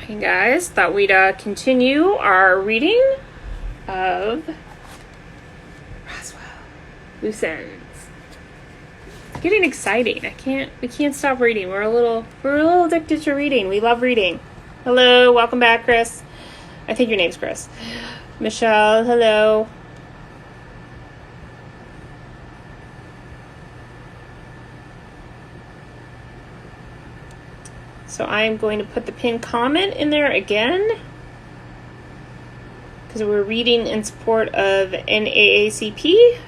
Hey guys, thought we'd continue our reading of Roswell. Loose ends. It's getting exciting. We can't stop reading. We're a little addicted to reading. We love reading. Hello, welcome back, Chris. I think your name's Chris. Michelle, hello. So I'm going to put the pinned comment in there again because we're reading in support of NAACP.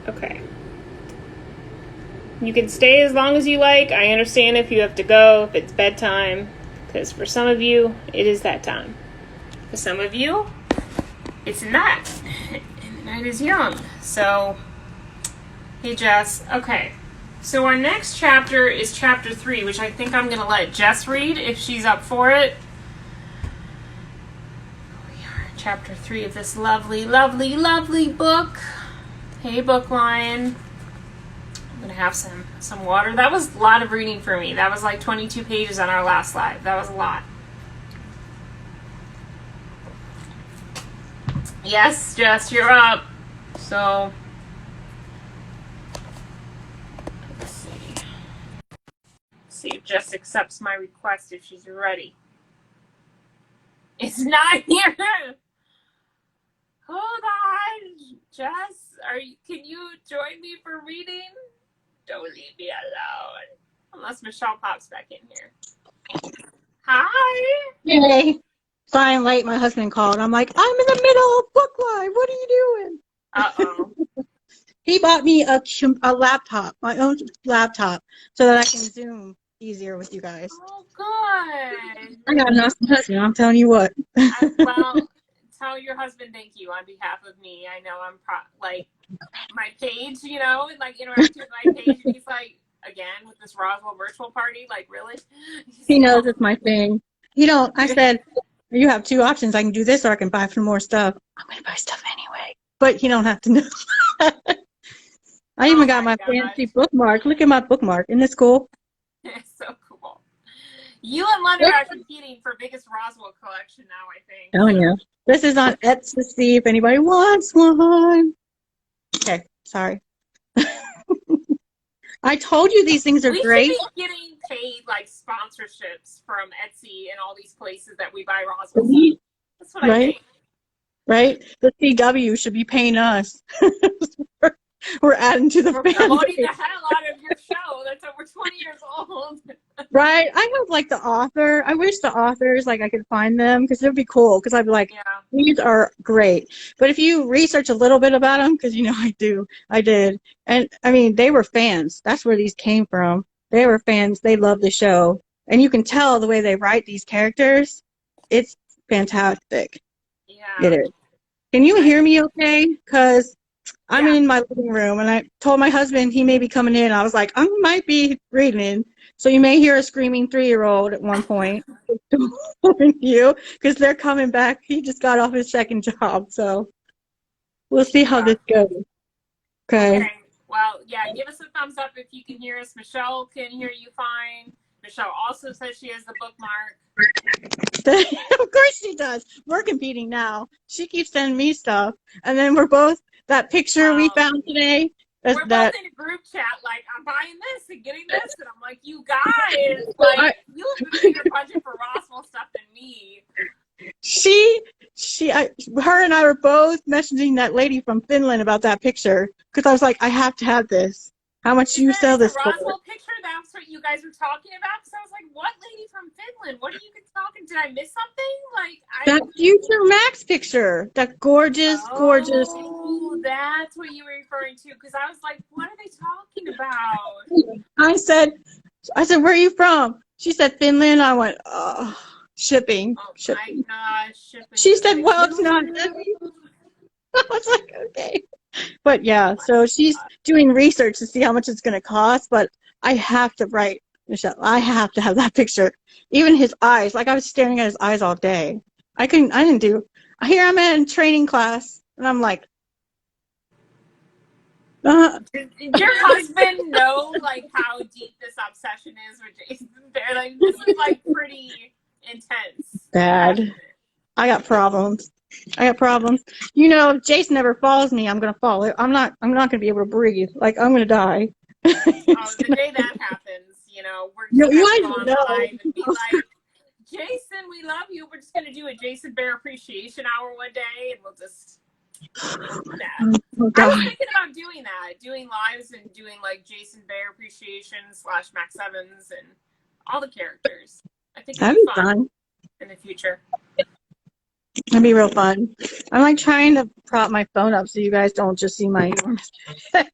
Okay. You can stay as long as you like. I understand if you have to go, if it's bedtime, because for some of you, it is that time. For some of you, it's not. And the night is young. So, hey Jess. Okay. So our next chapter is chapter 3, which I think I'm going to let Jess read if she's up for it. We are in chapter 3 of this lovely, lovely, lovely book. Hey, Book Lion. I'm going to have some water. That was a lot of reading for me. That was like 22 pages on our last live. That was a lot. Yes, Jess, you're up. So, let's see if Jess accepts my request if she's ready. It's not here. Hold on, Jess. Can you join me for reading? Don't leave me alone. Unless Michelle pops back in here. Hi. Hey. Sorry I'm late. My husband called. I'm like, I'm in the middle of book live. What are you doing? Uh-oh. He bought me a laptop, my own laptop, so that I can Zoom easier with you guys. Oh, good. I got an awesome husband. I'm telling you what. Well, tell your husband thank you on behalf of me. I know I'm my page, like interacting with my page. And he's like, again, with this Roswell virtual party, like, really? He knows it's my thing. I said, you have two options. I can do this or I can buy some more stuff. I'm going to buy stuff anyway. But you don't have to know. I even got my fancy bookmark. Look at my bookmark. Isn't this cool? It's so cool. You and Leonard are competing for biggest Roswell collection now, I think. Oh, yeah. This is on Etsy to see if anybody wants one. Okay, sorry. I told you these things are great. We should be getting paid like sponsorships from Etsy and all these places that we buy Roswell stuff. That's what I think. Right? The CW should be paying us. We're adding to the We're fan promoting base. the hell out of your show that's over 20 years old. Right? I hope like the author. I wish the authors, like I could find them because it would be cool because I'd be like, these are great. But if you research a little bit about them, because I did. And I mean, they were fans. That's where these came from. They were fans. They loved the show. And you can tell the way they write these characters. It's fantastic. Yeah. It is. Can you hear me okay? Because I'm in my living room, and I told my husband he may be coming in. I was like, I might be reading, so you may hear a screaming 3-year-old at one point. You, because they're coming back. He just got off his second job, so we'll see how this goes. Okay. Well, yeah, give us a thumbs up if you can hear us. Michelle can hear you fine. Michelle also says she has the bookmark. Of course she does. We're competing now. She keeps sending me stuff, and then we're both. That picture we found today. We're both in a group chat, like, I'm buying this and getting this, and I'm like, you guys, like, you have a bigger budget for Roswell stuff than me. Her and I were both messaging that lady from Finland about that picture because I was like, I have to have this. How much do you sell this for? Roswell picture? That's what you guys were talking about? Because I was like, what lady from Finland? What are you talking? Did I miss something? That Future Max picture. That gorgeous. Oh, that's what you were referring to. Because I was like, what are they talking about? I said, where are you from? She said, Finland. I went, shipping. Oh, my gosh, shipping. She said, well, it's not heavy. I was like, okay. But yeah, so she's doing research to see how much it's going to cost, but I have to write Michelle, I have to have that picture. Even his eyes, like I was staring at his eyes all day. I didn't do, here I'm in training class, and I'm like, Did your husband know like how deep this obsession is with Jason Bear? Like this is like pretty intense. bad. I got problems. You know, if Jason never follows me, I'm gonna fall. I'm not gonna be able to breathe. Like I'm gonna die. Oh, the day that happens, you know, we're just You gonna guys go on know. live and be like, Jason, we love you. We're just gonna do a Jason Bear appreciation hour one day, and we'll just do that. Oh, I was God. thinking about doing that, doing lives and doing like Jason Bear appreciation / Max Evans and all the characters. I think it'd That'd be fun in the future. That'd be real fun. I'm like trying to prop my phone up so you guys don't just see my enormous head.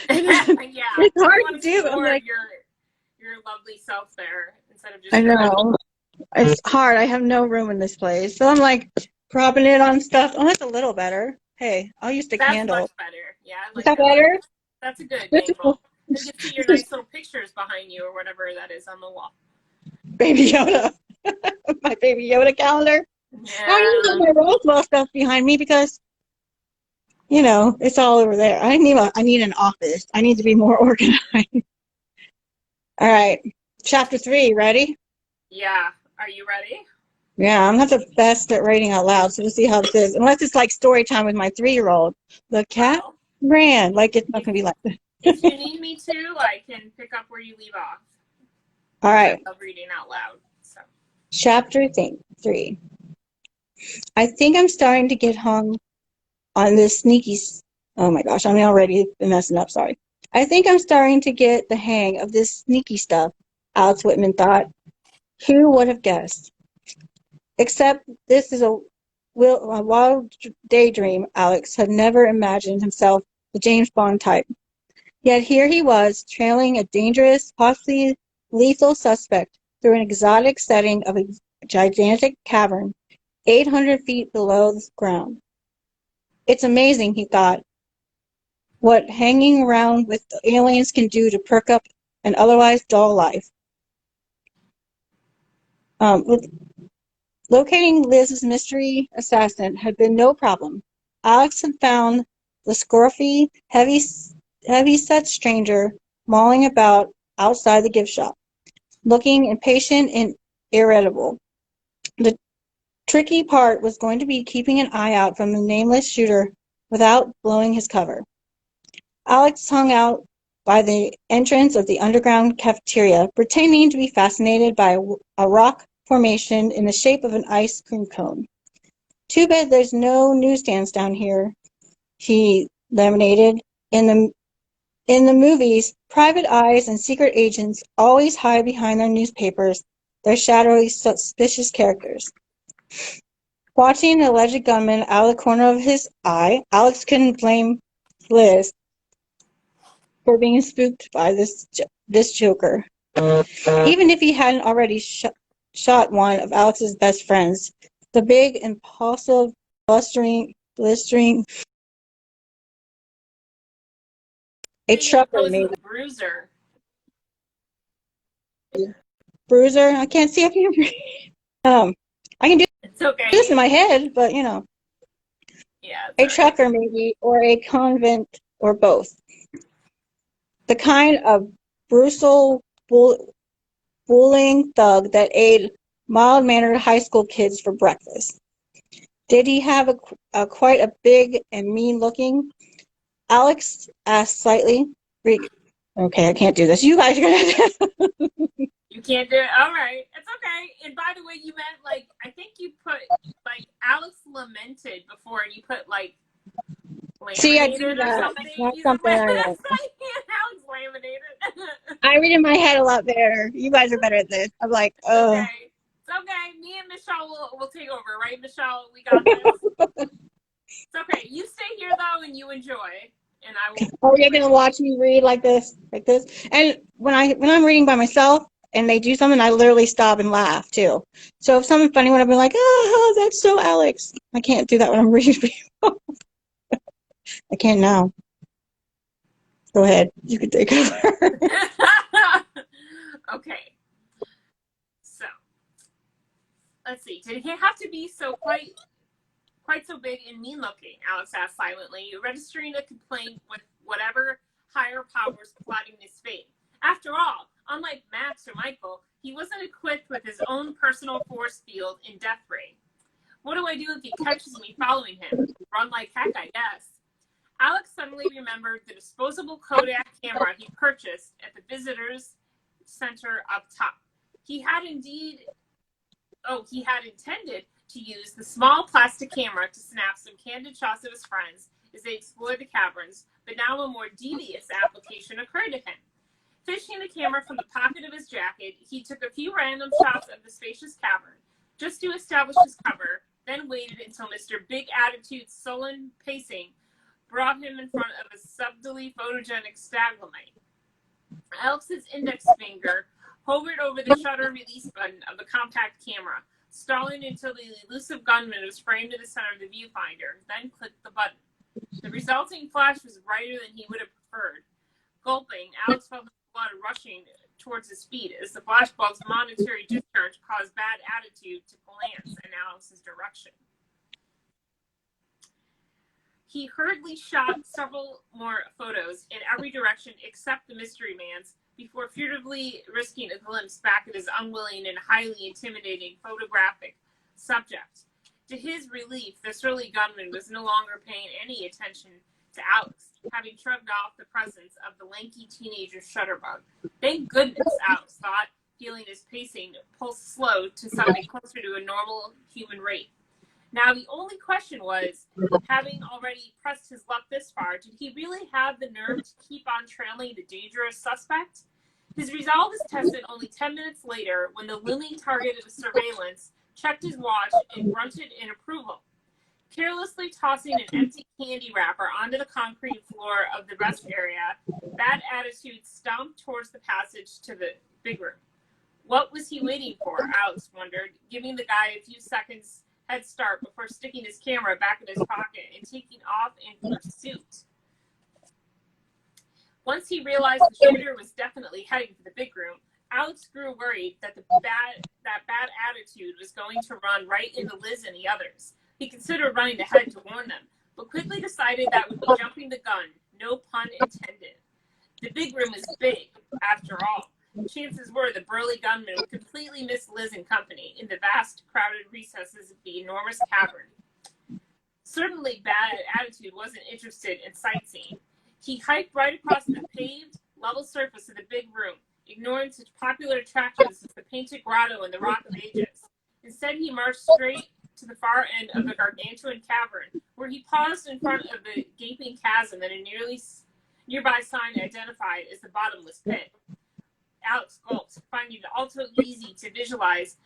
Yeah, It's hard to do. More I'm like, your lovely self there instead of just. I know. It's hard. I have no room in this place. So I'm like propping it on stuff. Oh, that's a little better. Hey, I'll use the candle. That's much better. Yeah, I like Is that better? That's a good angle. You can see your nice little pictures behind you or whatever that is on the wall. Baby Yoda. My Baby Yoda calendar. Yeah. I don't have my Roswell stuff behind me because, you know, it's all over there. I need an office. I need to be more organized. All right. Chapter 3, ready? Yeah. Are you ready? Yeah, I'm not the best at writing out loud, so we'll see how this is. Unless it's like story time with my 3-year-old. The cat ran. Like, it's not going to be like that. If you need me to, I can pick up where you leave off. All right. I love reading out loud. So. Chapter 3. I think I'm starting to get hung on this sneaky... Oh, my gosh. I'm already messing up. Sorry. I think I'm starting to get the hang of this sneaky stuff, Alex Whitman thought. Who would have guessed? Except this is a wild daydream. Alex had never imagined himself the James Bond type. Yet here he was, trailing a dangerous, possibly lethal suspect through an exotic setting of a gigantic cavern, 800 feet below the ground. It's amazing, he thought, what hanging around with the aliens can do to perk up an otherwise dull life. Locating Liz's mystery assassin had been no problem. Alex had found the scruffy, heavy-set stranger mulling about outside the gift shop, looking impatient and irritable. The tricky part was going to be keeping an eye out from the nameless shooter without blowing his cover. Alex hung out by the entrance of the underground cafeteria, pretending to be fascinated by a rock formation in the shape of an ice cream cone. Too bad there's no newsstands down here, he laminated. In the movies, private eyes and secret agents always hide behind their newspapers, their shadowy, suspicious characters. Watching an alleged gunman out of the corner of his eye, Alex couldn't blame Liz for being spooked by this joker. Even if he hadn't already shot one of Alex's best friends, the big, impulsive, blistering, a trucker maybe. Bruiser. I can't see if you I can do this in my head, but you know. Yeah. A trucker maybe, or a convent, or both. The kind of brutal, bullying thug that ate mild-mannered high school kids for breakfast. Did he have quite a big and mean-looking? Alex asked slightly. Okay, I can't do this. You guys are gonna have to. You can't do it? All right. It's okay. And by the way, you meant, like, I think you put, like, Alex lamented before, and you put, like, laminated. See, I do that. That's something I know. Alex laminated. I read in my head a lot better. You guys are better at this. I'm like, oh. Okay. It's okay. Me and Michelle will take over, right, Michelle? We got this. It's okay. You stay here, though, and you enjoy. And I will. Oh, you're gonna watch me read like this. And when I'm reading by myself and they do something, I literally stop and laugh too. So if something funny would have been like, oh, that's so Alex. I can't do that when I'm reading people. I can't now. Go ahead. You can take over. Okay. Let's see. Did he have to be so quite so big and mean-looking? Alex asked silently, registering a complaint with whatever higher powers plotting his fate. After all, unlike Max or Michael, he wasn't equipped with his own personal force field in Death Ray. What do I do if he catches me following him? Run like heck, I guess. Alex suddenly remembered the disposable Kodak camera he purchased at the visitors center up top. He had intended to use the small plastic camera to snap some candid shots of his friends as they explored the caverns, but now a more devious application occurred to him. Fishing the camera from the pocket of his jacket, he took a few random shots of the spacious cavern, just to establish his cover, then waited until Mr. Big Attitude's sullen pacing brought him in front of a subtly photogenic stalagmite. Alex's index finger hovered over the shutter release button of the compact camera, stalling until the elusive gunman was framed in the center of the viewfinder, then clicked the button. The resulting flash was brighter than he would have preferred. Gulping, Alex felt the blood rushing towards his feet as the flashbulb's monetary discharge caused Bad Attitude to glance in Alex's direction. He hurriedly shot several more photos in every direction except the mystery man's before furtively risking a glimpse back at his unwilling and highly intimidating photographic subject. To his relief, the surly gunman was no longer paying any attention to Alex, having shrugged off the presence of the lanky teenager's shutterbug. Thank goodness, Alex thought, feeling his pacing pulse slow to something closer to a normal human rate. Now, the only question was, having already pressed his luck this far, did he really have the nerve to keep on trailing the dangerous suspect? His resolve was tested only 10 minutes later when the looming target of the surveillance checked his watch and grunted in approval. Carelessly tossing an empty candy wrapper onto the concrete floor of the rest area, Bad Attitude stomped towards the passage to the big room. What was he waiting for, Alex wondered, giving the guy a few seconds head start before sticking his camera back in his pocket and taking off in pursuit. Once he realized the shooter was definitely heading for the big room, Alex grew worried that Bad Attitude was going to run right into Liz and the others. He considered running ahead to warn them, but quickly decided that would be jumping the gun, no pun intended. The big room is big, after all. Chances were the burly gunman would completely miss Liz and company in the vast, crowded recesses of the enormous cavern. Certainly, Bad Attitude wasn't interested in sightseeing. He hiked right across the paved, level surface of the big room, ignoring such popular attractions as the painted grotto and the Rock of Ages. Instead, he marched straight to the far end of the gargantuan cavern, where he paused in front of the gaping chasm that a nearby sign identified as the bottomless pit. Alex gulped, finding it all too easy to visualize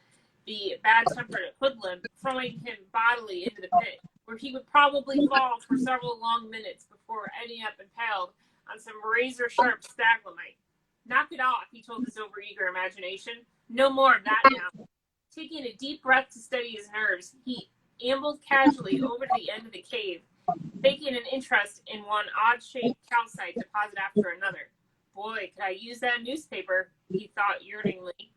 the bad-tempered hoodlum throwing him bodily into the pit, where he would probably fall for several long minutes before ending up impaled on some razor-sharp stalagmite. Knock it off, he told his overeager imagination. No more of that now. Taking a deep breath to steady his nerves, he ambled casually over to the end of the cave, taking an interest in one odd-shaped calcite deposit after another. Boy, could I use that newspaper, he thought yearningly.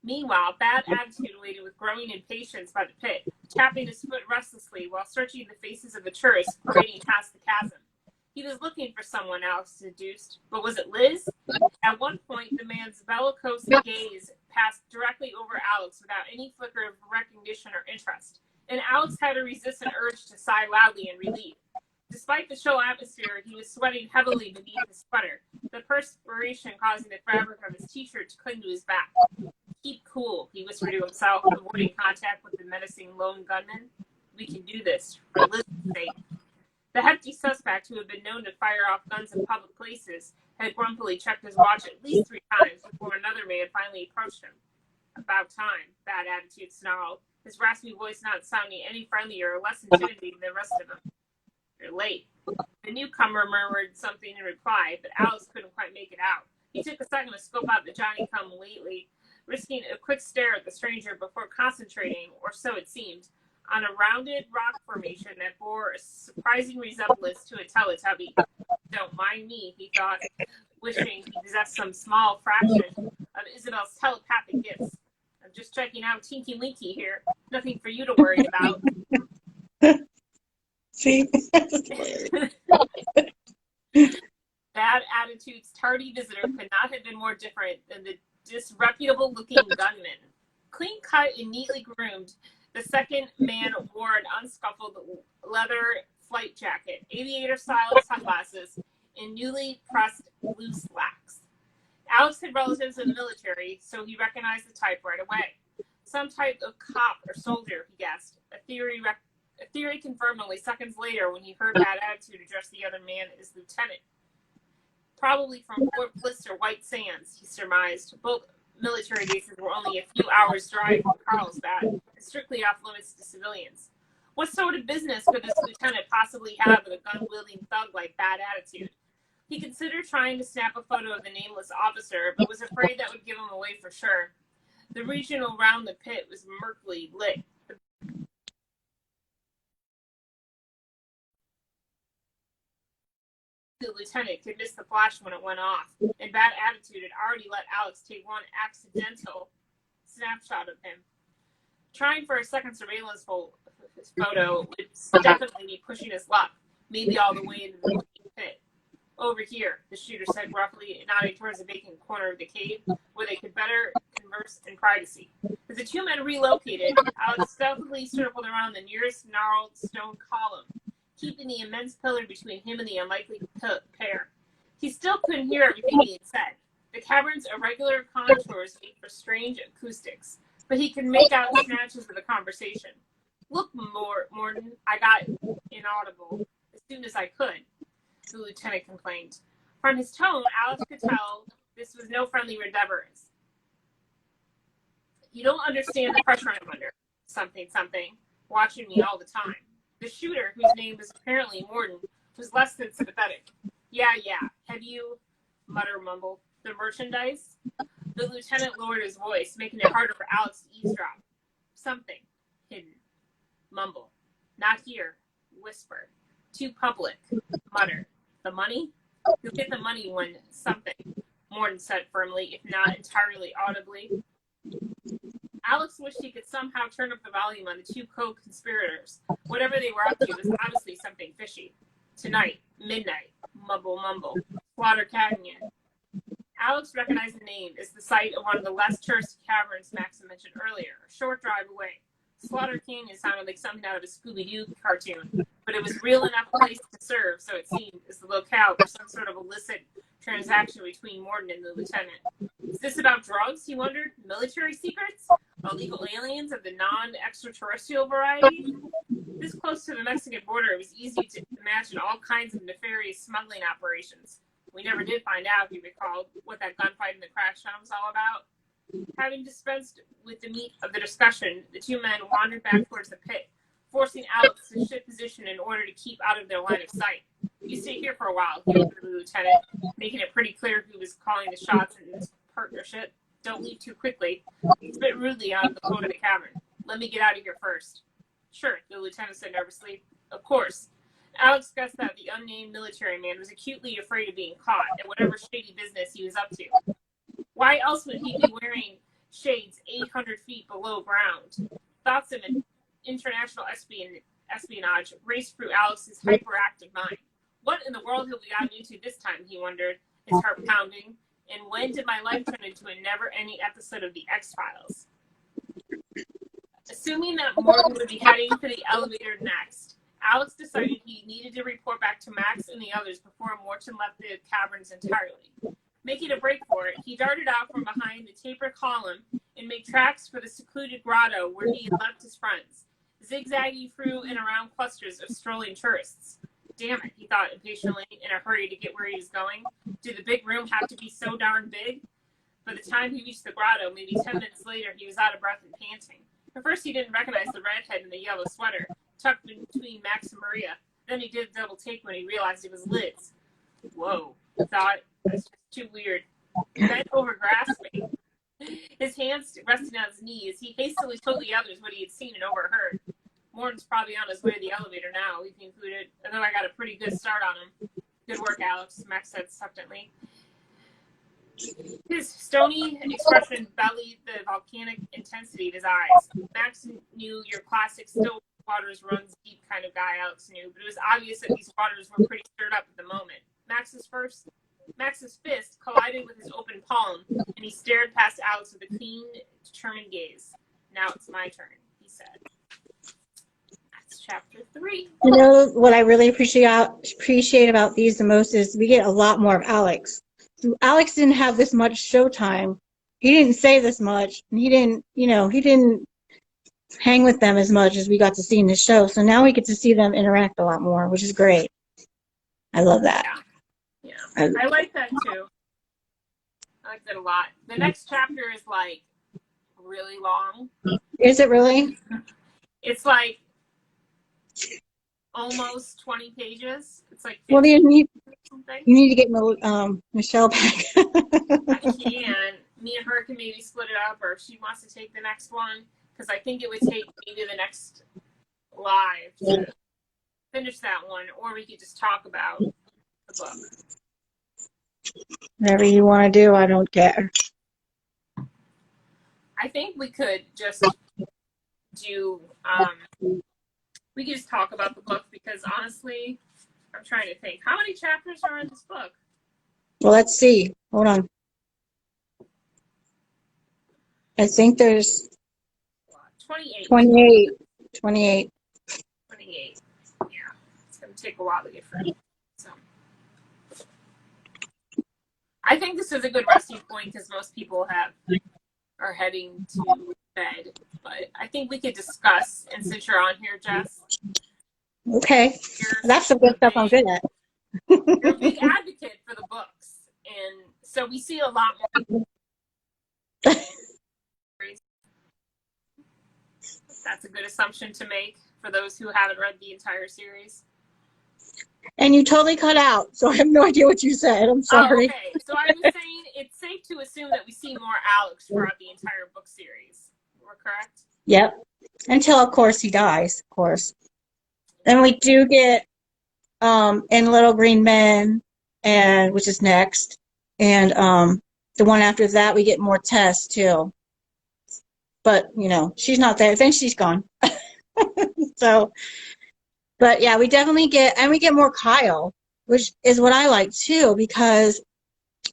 Meanwhile, Bad Attitude waited with growing impatience by the pit, tapping his foot restlessly while searching the faces of the tourists parading past the chasm. He was looking for someone, Alex deduced, but was it Liz? At one point, the man's bellicose gaze passed directly over Alex without any flicker of recognition or interest, and Alex had to resist an urge to sigh loudly in relief. Despite the chill atmosphere, he was sweating heavily beneath his sweater, the perspiration causing the fabric of his t-shirt to cling to his back. Keep cool, he whispered to himself, avoiding contact with the menacing lone gunman. We can do this, for Liz's sake. The hefty suspect, who had been known to fire off guns in public places, had grumpily checked his watch at least 3 times before another man finally approached him. About time, Bad Attitude snarled, his raspy voice not sounding any friendlier or less intimidating than the rest of them. You're late. The newcomer murmured something in reply, but Alex couldn't quite make it out. He took a second to scope out the Johnny-come-lately, risking a quick stare at the stranger before concentrating, or so it seemed, on a rounded rock formation that bore a surprising resemblance to a Teletubby. Don't mind me, he thought, wishing he possessed some small fraction of Isabel's telepathic gifts. A I'm just checking out Tinky Winky here. Nothing for you to worry about. See? Bad attitude's tardy visitor could not have been more different than the disreputable-looking gunman. Clean-cut and neatly groomed, the second man wore an unscuffled leather flight jacket, aviator-style sunglasses, and newly pressed blue slacks. Alex had relatives in the military, so he recognized the type right away. Some type of cop or soldier, he guessed. A theory confirmed only seconds later when he heard Bad Attitude address the other man as lieutenant. Probably from Fort Bliss or White Sands, he surmised. Both military bases were only a few hours' drive from Carlsbad, strictly off limits to civilians. What sort of business could this lieutenant possibly have with a gun-wielding thug like Bad Attitude? He considered trying to snap a photo of the nameless officer, but was afraid that would give him away for sure. The region around the pit was murkily lit. The lieutenant could miss the flash when it went off, and Bad Attitude had already let Alex take one accidental snapshot of him. Trying for a second surveillance photo would definitely be pushing his luck, maybe all the way into the pit. Over here, the shooter said gruffly, nodding towards the vacant corner of the cave, where they could better converse in privacy. As the two men relocated, Alex stealthily circled around the nearest gnarled stone column, keeping the immense pillar between him and the unlikely pair. He still couldn't hear everything being said. The cavern's irregular contours made for strange acoustics, but he could make out snatches of the conversation. Look, Morton, I got inaudible as soon as I could, the lieutenant complained. From his tone, Alex could tell this was no friendly endeavors. You don't understand the pressure I'm under. Something, watching me all the time. The shooter, whose name was apparently Morton, was less than sympathetic. Yeah. Have you, mumble, the merchandise? The lieutenant lowered his voice, making it harder for Alex to eavesdrop. Something. Hidden. Mumble. Not here. Whisper. Too public. Mutter. The money? You'll get the money when something, Morton said firmly, if not entirely audibly. Alex wished he could somehow turn up the volume on the two co-conspirators. Whatever they were up to was obviously something fishy. Tonight, midnight, mumble, Slaughter Canyon. Alex recognized the name as the site of one of the less tourist caverns Max mentioned earlier, a short drive away. Slaughter Canyon sounded like something out of a Scooby-Doo cartoon, but it was real enough place to serve, so it seemed, as the locale for some sort of illicit transaction between Morton and the lieutenant. Is this about drugs, he wondered? Military secrets? Illegal aliens of the non-extraterrestrial variety? This close to the Mexican border, it was easy to imagine all kinds of nefarious smuggling operations. We never did find out, he recalled, what that gunfight in the crash zone was all about. Having dispensed with the meat of the discussion, the two men wandered back towards the pit, forcing Alex to shift position in order to keep out of their line of sight. You stay here for a while, he ordered the lieutenant, making it pretty clear who was calling the shots in this partnership. Don't leave too quickly. He spit rudely out of the coat of the cavern. Let me get out of here first. Sure, the lieutenant said nervously. Of course. Alex guessed that the unnamed military man was acutely afraid of being caught at whatever shady business he was up to. Why else would he be wearing shades 800 feet below ground? Thoughts of international espionage raced through Alex's hyperactive mind. What in the world have we gotten into this time, he wondered, his heart pounding. And when did my life turn into a never-ending episode of The X-Files? Assuming that Morgan would be heading for the elevator next, Alex decided he needed to report back to Max and the others before Morton left the caverns entirely. Making a break for it, he darted out from behind the tapered column and made tracks for the secluded grotto where he had left his friends, zigzagging through and around clusters of strolling tourists. Damn it, he thought impatiently, in a hurry to get where he was going. Did the big room have to be so darn big? By the time he reached the grotto, maybe 10 minutes later, he was out of breath and panting. At first, he didn't recognize the redhead in the yellow sweater, tucked between Max and Maria. Then he did a double take when he realized it was Liz. Whoa, he thought. That's just too weird. He bent over grasping, his hands resting on his knees. He hastily told the others what he had seen and overheard. Morton's probably on his way to the elevator now, he concluded, although I got a pretty good start on him. Good work, Alex, Max said succinctly. His stony expression bellied the volcanic intensity of his eyes. Max knew your classic still waters runs deep kind of guy Alex knew, but it was obvious that these waters were pretty stirred up at the moment. Max's fist collided with his open palm, and he stared past Alex with a keen, determined gaze. Now it's my turn, he said. That's chapter 3. You know what I really appreciate about these the most is we get a lot more of Alex. Alex didn't have this much showtime. He didn't say this much. And he didn't hang with them as much as we got to see in the show. So now we get to see them interact a lot more, which is great. I love that. Yeah. I like that too. I like that a lot. The next chapter is like really long. Is it really? It's like almost 20 pages. It's like 15 well, something. You need to get Michelle back. I can. Me and her can maybe split it up, or if she wants to take the next one, because I think it would take maybe the next live to finish that one, or we could just talk about the book. Whatever you want to do, I don't care. I think we could just do, we could just talk about the book, because honestly, I'm trying to think. How many chapters are in this book? Well, let's see. Hold on. I think there's 28. 28. 28. Yeah. It's going to take a while to get through. So I think this is a good resting point, because most people are heading to bed. But I think we could discuss, and since you're on here, Jess. Okay. That's the good stuff I'm good at. You're a big advocate for the books. And so we see a lot more. That's a good assumption to make for those who haven't read the entire series. And you totally cut out, so I have no idea what you said. I'm sorry. Oh, okay. So I was saying it's safe to assume that we see more Alex throughout the entire book series. We're correct? Yep. Until, of course, he dies, of course. Then we do get in Little Green Men, and which is next. And the one after that, we get more Tess, too. But, she's not there. Then she's gone. So, but yeah, we definitely get more Kyle, which is what I like, too, because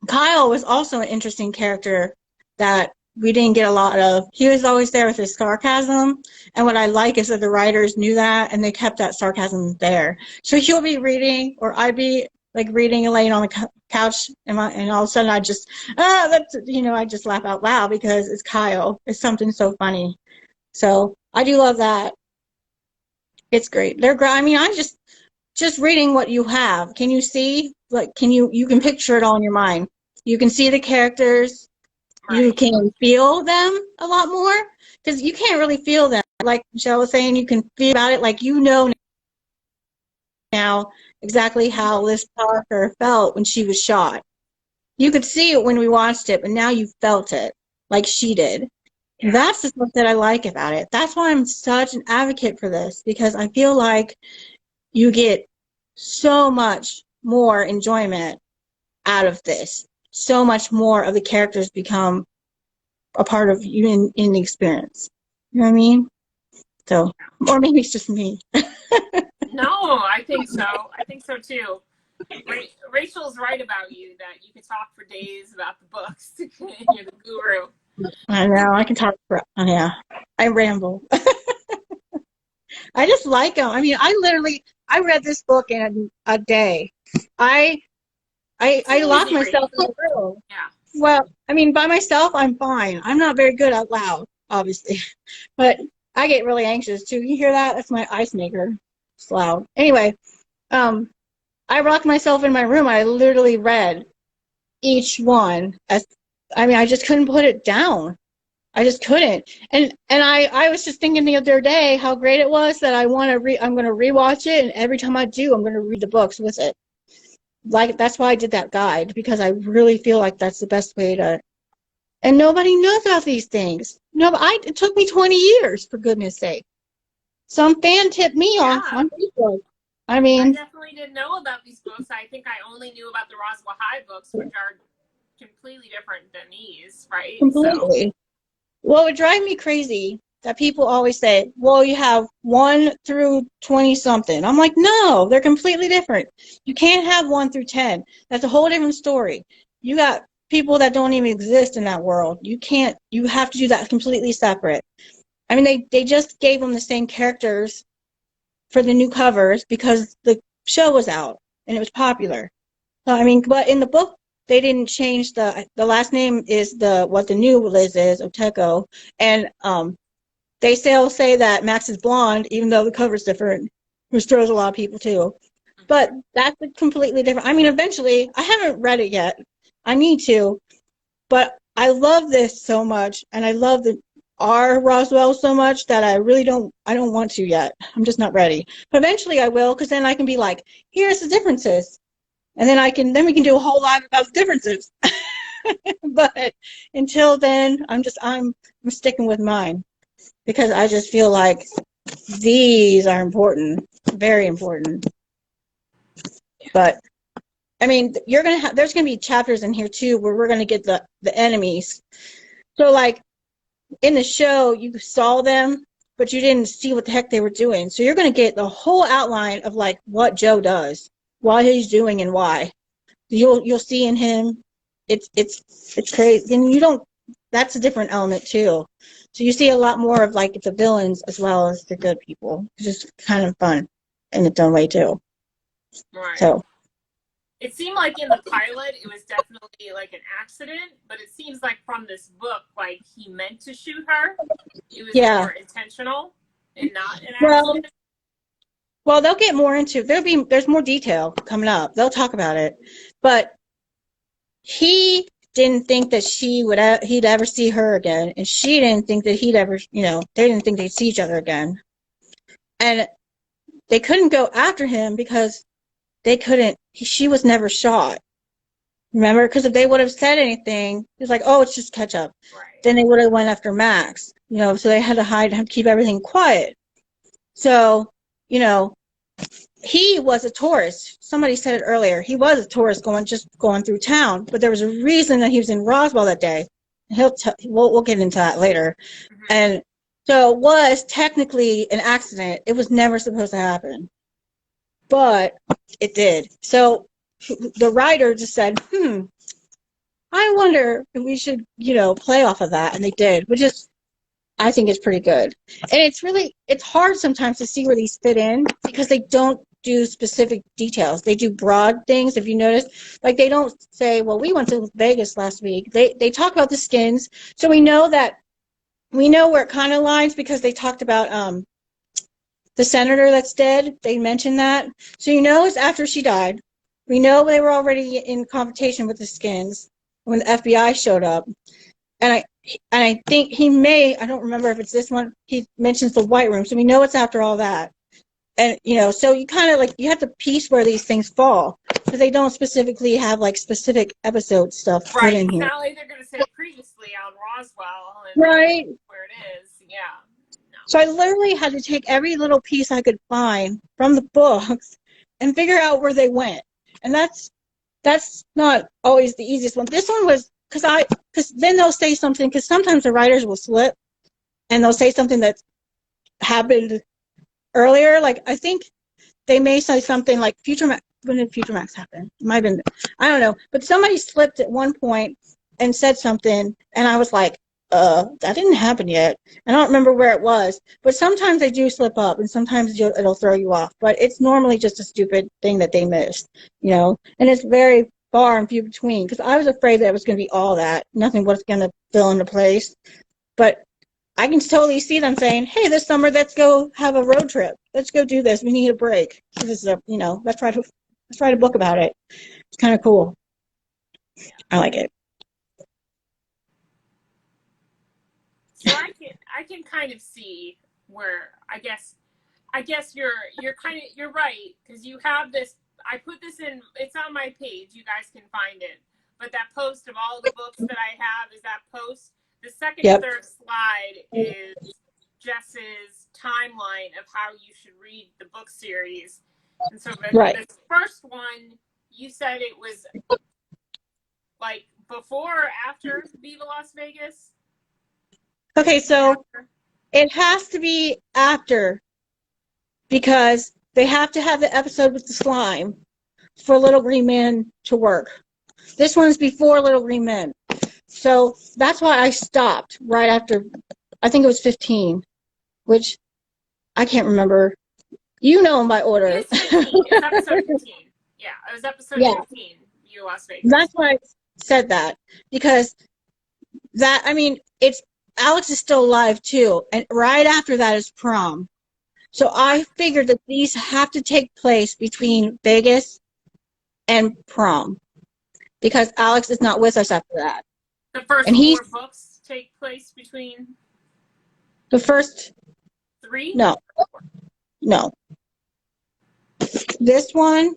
Kyle was also an interesting character that we didn't get a lot of. He was always there with his sarcasm, and what I like is that the writers knew that, and they kept that sarcasm there. So he'll be reading, or I'd be like reading and laying on the couch, and all of a sudden I just, I just laugh out loud because it's Kyle. It's something so funny. So I do love that. It's great. I'm just reading what you have. Can you see? Like, you can picture it all in your mind. You can see the characters. Right. You can feel them a lot more, because you can't really feel them. Like Michelle was saying, you can feel about it, like now exactly how Liz Parker felt when she was shot. You could see it when we watched it, but now you felt it like she did. And that's the stuff that I like about it. That's why I'm such an advocate for this, because I feel like you get so much more enjoyment out of this. So much more of the characters become a part of you in the experience. You know what I mean? So, or maybe it's just me. No, I think so. I think so too. Rachel's right about you, that you could talk for days about the books. You're the guru. I know. I can talk for, yeah. I ramble. I just like them. I mean, I read this book in a day. I locked myself in the room. Yeah. Well, I mean, by myself, I'm fine. I'm not very good out loud, obviously. But I get really anxious, too. You hear that? That's my ice maker. It's loud. Anyway, I locked myself in my room. I literally read each one. I just couldn't put it down. I just couldn't. And I was just thinking the other day how great it was that I'm going to rewatch it, and every time I do, I'm going to read the books with it. Like, that's why I did that guide, because I really feel like that's the best way to. And nobody knows about these things. No, it took me 20 years, for goodness sake. Some fan tipped me off on Facebook. I definitely didn't know about these books. I think I only knew about the Roswell High books, which are completely different than these, right? So, Completely. Well, it would drive me crazy that people always say, well, you have 1 through 20 something. I'm like, no, they're completely different. You can't have 1 through 10. That's a whole different story. You got people that don't even exist in that world. You can't, you have to do that completely separate. I mean, they just gave them the same characters for the new covers because the show was out and it was popular. So, I mean, but in the book, they didn't change the last name is what the new Liz is, Oteko, and they still say that Max is blonde, even though the cover's different, which throws a lot of people too. But that's a completely different. I mean, eventually, I haven't read it yet. I need to, but I love this so much, and I love the R. Roswell so much that I really don't. I don't want to yet. I'm just not ready. But eventually, I will, because then I can be like, here's the differences, and then we can do a whole lot about the differences. But until then, I'm sticking with mine because I just feel like these are important, very important. But I mean, there's gonna be chapters in here too where we're gonna get the enemies. So like in the show, you saw them, but you didn't see what the heck they were doing. So you're gonna get the whole outline of like what Joe does, what he's doing, and why. You'll see in him. It's crazy, and you don't. That's a different element too. So you see a lot more of like the villains as well as the good people. It's just kind of fun in its own way too. right. So It seemed like in the pilot it was definitely like an accident, but it seems like from this book, like he meant to shoot her. It was yeah, more intentional and not an well, accident. they'll get more into. There's more detail coming up. They'll talk about it, but he didn't think that he'd ever see her again, and she didn't think that he'd ever, they didn't think they'd see each other again, and they couldn't go after him because they couldn't. She was never shot. Remember, because if they would have said anything, it's like, oh, it's just catch up. Right. Then they would have went after Max, So they had to hide and keep everything quiet. So, you know, he was a tourist. Somebody said it earlier. He was a tourist going through town, but there was a reason that he was in Roswell that day. We'll get into that later. Mm-hmm. And so it was technically an accident. It was never supposed to happen, but it did. So the writer just said, I wonder if we should, play off of that. And they did, which is, I think is pretty good. And it's hard sometimes to see where these fit in because they don't do specific details. They do broad things. If you notice, like they don't say, well, we went to Vegas last week. They talk about the skins. So we know where it kind of lines because they talked about, the senator that's dead. They mentioned that. So it's after she died. We know they were already in confrontation with the skins when the FBI showed up. And I think I don't remember if it's this one, he mentions the White Room. So we know it's after all that. And, so you kind of you have to piece where these things fall because they don't specifically have specific episode stuff put Right. in It's here. not like they're going to say previously on Roswell and Right. where it is. Yeah. No. So I literally had to take every little piece I could find from the books and figure out where they went. And that's not always the easiest one. This one was because then they'll say something because sometimes the writers will slip and they'll say something that happened earlier. Like I think they may say something like Future Max. When did Future Max happen? It might have been, I don't know. But somebody slipped at one point and said something, and I was like, that didn't happen yet. I don't remember where it was. But sometimes they do slip up, and sometimes it'll throw you off. But it's normally just a stupid thing that they missed, And it's very far and few between because I was afraid that it was going to be all that. Nothing was going to fill into place. But I can totally see them saying, hey, this summer, let's go have a road trip. Let's go do this. We need a break. This is let's write a book about it. It's kind of cool. I like it. So I can kind of see where I guess you're right because you have this. I put this in. It's on my page. You guys can find it. But that post of all the books that I have is that post. The second Yep. and third slide is Jess's timeline of how you should read the book series. And so Right. this first one, you said it was like before or after Viva Las Vegas? Okay, so it has to be after because they have to have the episode with the slime for Little Green Men to work. This one's before Little Green Men. So that's why I stopped right after, I think it was 15, which I can't remember. You know them by order. It's 15. It's episode 15. Yeah, it was episode 15, Viva Las Vegas. That's why I said that. Because that, I mean, it's Alex is still alive too. And right after that is prom. So I figured that these have to take place between Vegas and prom. Because Alex is not with us after that. The first and four books take place between the first 3? No. This one,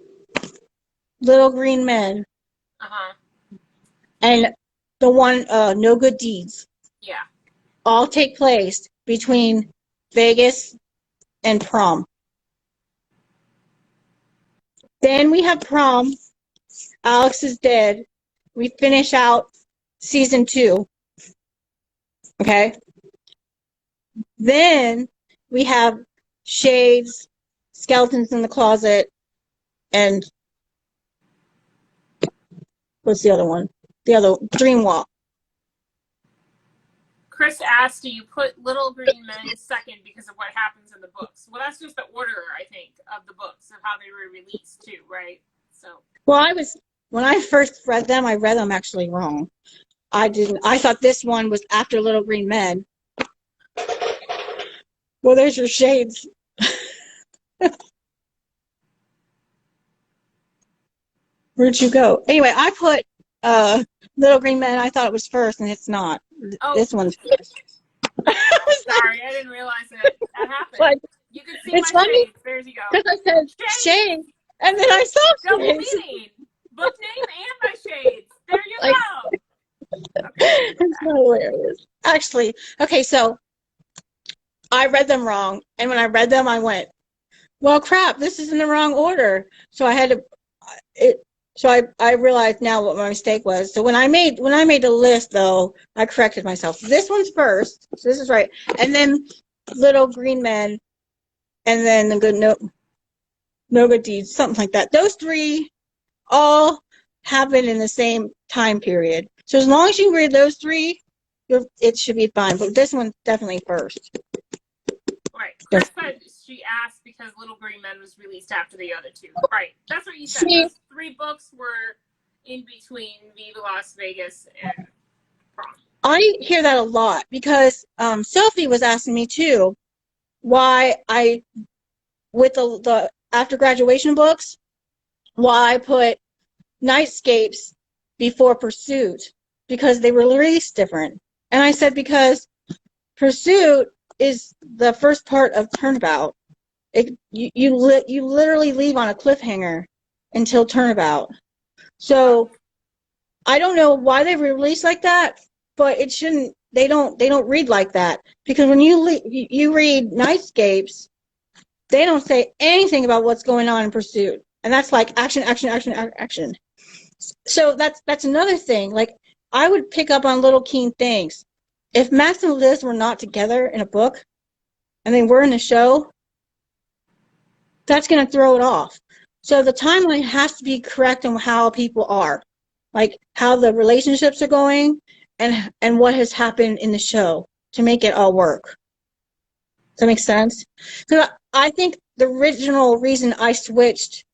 Little Green Men. Uh-huh. And the one, No Good Deeds. Yeah. All take place between Vegas and prom. Then we have prom. Alex is dead. We finish out season 2. Okay? Then we have Shades, Skeletons in the Closet, and what's the other one? The other, Dreamwalk. Chris asked, do you put Little Green Men second because of what happens in the books? Well, that's just the order, I think, of the books, of how they were released, too, right? So. Well, when I first read them, I read them actually wrong. I thought this one was after Little Green Men. Well, there's your Shades. Where'd you go? Anyway, I put Little Green Men. I thought it was first, and it's not. Oh. This one's first. Sorry, I didn't realize that happened. Like, you can see it's my funny shades. There you go. Because I said Shades, and then I saw Double Shades. meaning. Book name and my shades. There you Like, go. Okay. It's not hilarious. Actually, okay, so I read them wrong, and when I read them, I went, well, crap, this is in the wrong order. So I had to, I realized now what my mistake was. So when I made the list, though, I corrected myself. This one's first, so this is right, and then Little Green Men, and then the Good No Good Deeds, something like that. Those 3 all happen in the same time period. So as long as you read those 3, it should be fine. But this one's definitely first. Right. Chris said she asked because Little Green Men was released after the other 2. Right. That's what you said. Those 3 books were in between Viva Las Vegas and prom. I hear that a lot because Sophie was asking me too why I, with the after graduation books, why I put Nightscapes before Pursuit, because they were released different. And I said because Pursuit is the first part of Turnabout. You literally leave on a cliffhanger until Turnabout. So I don't know why they were released like that, but it shouldn't. They don't read like that, because when you read Nightscapes, they don't say anything about what's going on in Pursuit, and that's like action, action, action, action. So that's another thing. Like, I would pick up on little keen things. If Max and Liz were not together in a book, and they were in the show, that's going to throw it off. So the timeline has to be correct on how people are, like how the relationships are going, and what has happened in the show to make it all work. Does that make sense? So I think the original reason I switched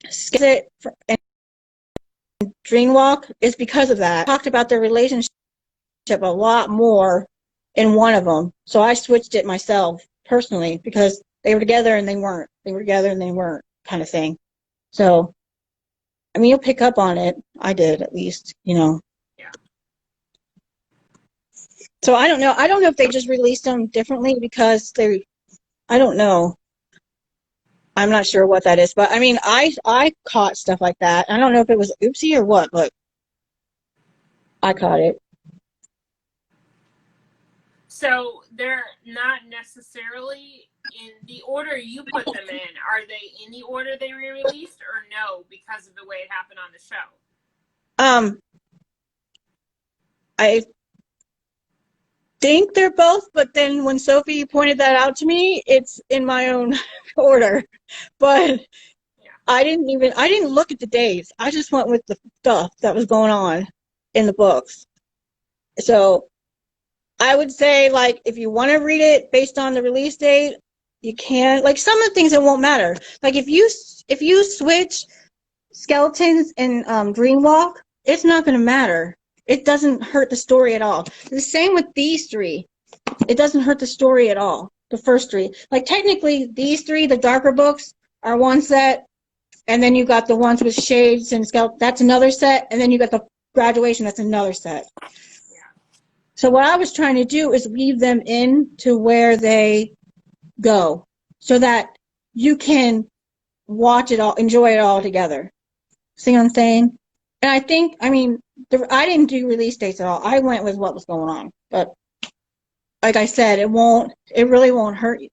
Skit and Dreamwalk is because of that. I talked about their relationship a lot more in one of them, so I switched it myself personally because they were together and they weren't. They were together and they weren't, kind of thing. So, I mean, you'll pick up on it. I did, at least, Yeah. So I don't know. I don't know if they just released them differently because I don't know. I'm not sure what that is, but I mean, I caught stuff like that. I don't know if it was oopsie or what, but I caught it. So they're not necessarily in the order you put them in. Are they in the order they were released, or no, because of the way it happened on the show? Um, I think they're both, but then when Sophie pointed that out to me, it's in my own order. But Yeah. I didn't look at the dates. I just went with the stuff that was going on in the books. So I would say, like, if you want to read it based on the release date, you can. Like, some of the things, it won't matter. Like, if you switch skeletons and Dreamwalk, it's not going to matter. It doesn't hurt the story at all. The same with these three. It doesn't hurt the story at all. The first three. Like, technically, these three, the darker books, are one set, and then you got the ones with shades and skeleton. That's another set, and then you got the graduation. That's another set. So what I was trying to do is weave them in to where they go, so that you can watch it all, enjoy it all together. See what I'm saying? And I think, I mean, I didn't do release dates at all. I went with what was going on. But like I said, it really won't hurt you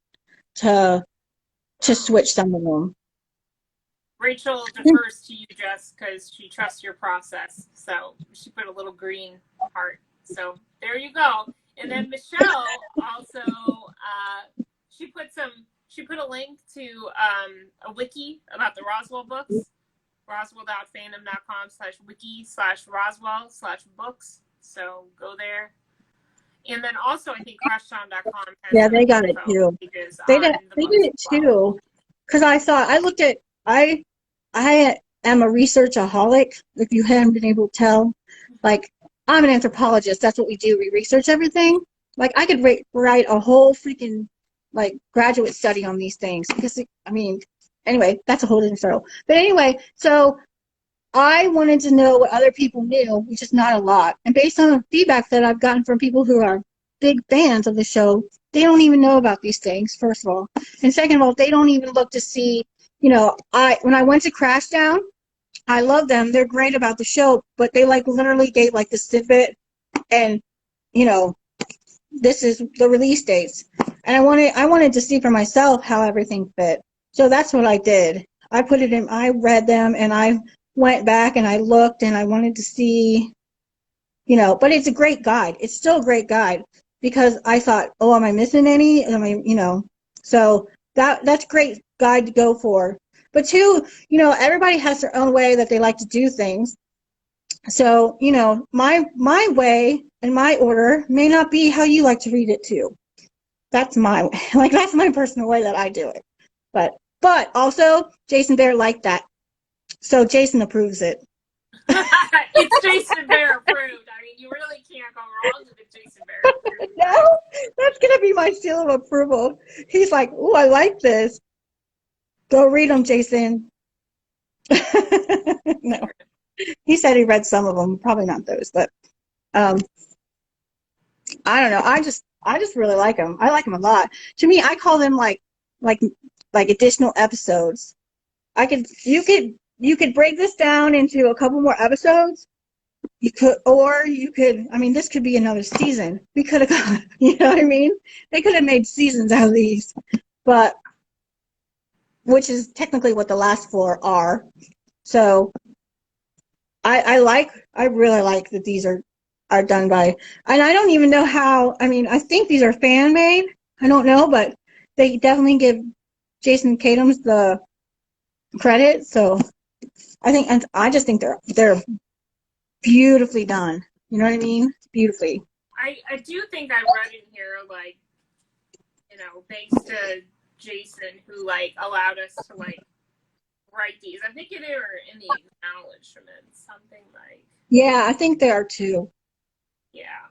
to switch some of them. Rachel defers to you, Jess, because she trusts your process. So she put a little green heart. So there you go. And then Michelle also, she put a link to a wiki about the Roswell books, roswell.fandom.com/wiki/Roswell/books. So go there. And then also, I think crashdown.com has Yeah, they got it too. They did it too. Because I am a researchaholic, if you haven't been able to tell. Like, I'm an anthropologist. That's what we do. We research everything. Like, I could write a whole freaking, like, graduate study on these things. Because, I mean, anyway, that's a whole different story. But anyway, so I wanted to know what other people knew, which is not a lot. And based on the feedback that I've gotten from people who are big fans of the show, they don't even know about these things, first of all. And second of all, they don't even look to see, when I went to Crashdown, I love them. They're great about the show, but they like literally gave like the snippet and, this is the release dates. And I wanted to see for myself how everything fit. So that's what I did. I read them, and I went back and I looked, and I wanted to see, but it's a great guide. It's still a great guide, because I thought, oh, am I missing any? So that's a great guide to go for. But two, everybody has their own way that they like to do things. So, my way and my order may not be how you like to read it too. That's my way. Like, that's my personal way that I do it. But also, Jason Bear liked that. So Jason approves it. It's Jason Bear approved. I mean, you really can't go wrong with it, Jason Bear approved. No, that's going to be my seal of approval. He's like, oh, I like this. Go read them, Jason. No. He said he read some of them, probably not those, but I don't know. I just really like them. I like them a lot. To me, I call them like additional episodes. You could break this down into a couple more episodes. You could, I mean, this could be another season. We could have got, you know what I mean? They could have made seasons out of these, but which is technically what the last four are. So I really like that these are done by, and I don't even know how, I mean, I think these are fan made. I don't know, but they definitely give Jason Katims the credit. So I just think they're beautifully done. You know what I mean? Beautifully. I do think I read in here, like, thanks to Jason, who, like, allowed us to, like, write these. I think they were in the acknowledgments, something like. Yeah, I think they are too. Yeah.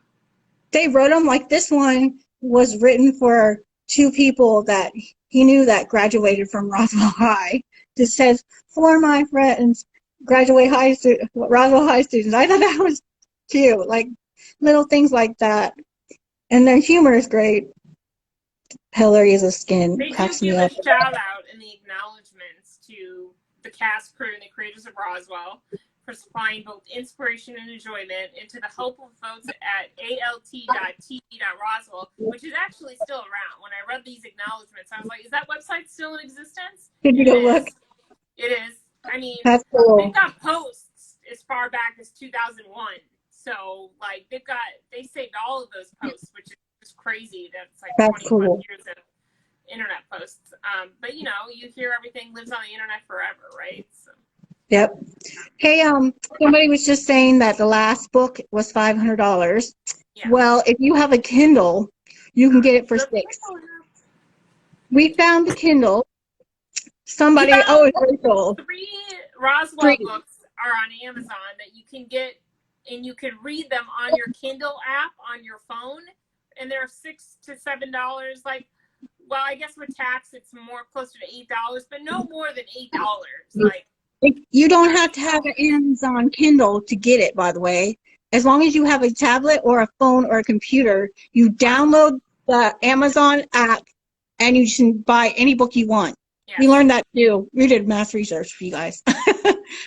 They wrote them, like, this one was written for two people that he knew that graduated from Roswell High. This says, for my friends, Roswell High students. I thought that was cute, like little things like that. And their humor is great. Hillary is a skin. They do give a shout out in the acknowledgments to the cast, crew, and the creators of Roswell for supplying both inspiration and enjoyment, and to the helpful folks at alt.tv.roswell, which is actually still around. When I read these acknowledgments, I was like, is that website still in existence? Did you go look? It is. I mean, that's cool. They've got posts as far back as 2001. So like they saved all of those posts, which is just crazy. That's like That's 21 cool. years of internet posts. But you know, you hear everything lives on the internet forever, right? So. Yep. Hey, somebody was just saying that the last book was $500. Yeah. Well, if you have a Kindle, you can get it for $6. We found the Kindle. Somebody, it's Rachel. 3 Roswell books are on Amazon that you can get, and you can read them on your Kindle app on your phone, and they're $6 to $7. Like, well, I guess with tax, it's more closer to $8, but no more than $8. Like, you don't have to have an Amazon Kindle to get it, by the way. As long as you have a tablet or a phone or a computer, you download the Amazon app and you can buy any book you want. Yes. We learned that too. We did math research for you guys.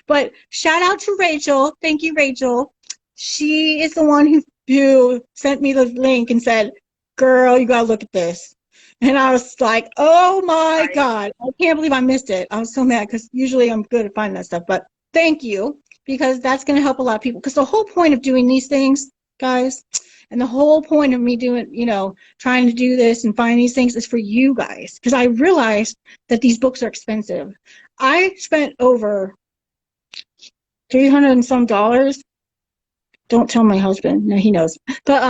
But shout out to Rachel. Thank you, Rachel. She is the one who sent me the link and said, girl, you got to look at this. And I was like, oh my God, I can't believe I missed it. I was so mad because usually I'm good at finding that stuff. But thank you, because that's going to help a lot of people. Because the whole point of doing these things, guys, and the whole point of me doing, trying to do this and find these things is for you guys. Because I realized that these books are expensive. I spent over $300 and some. Don't tell my husband. No, he knows. But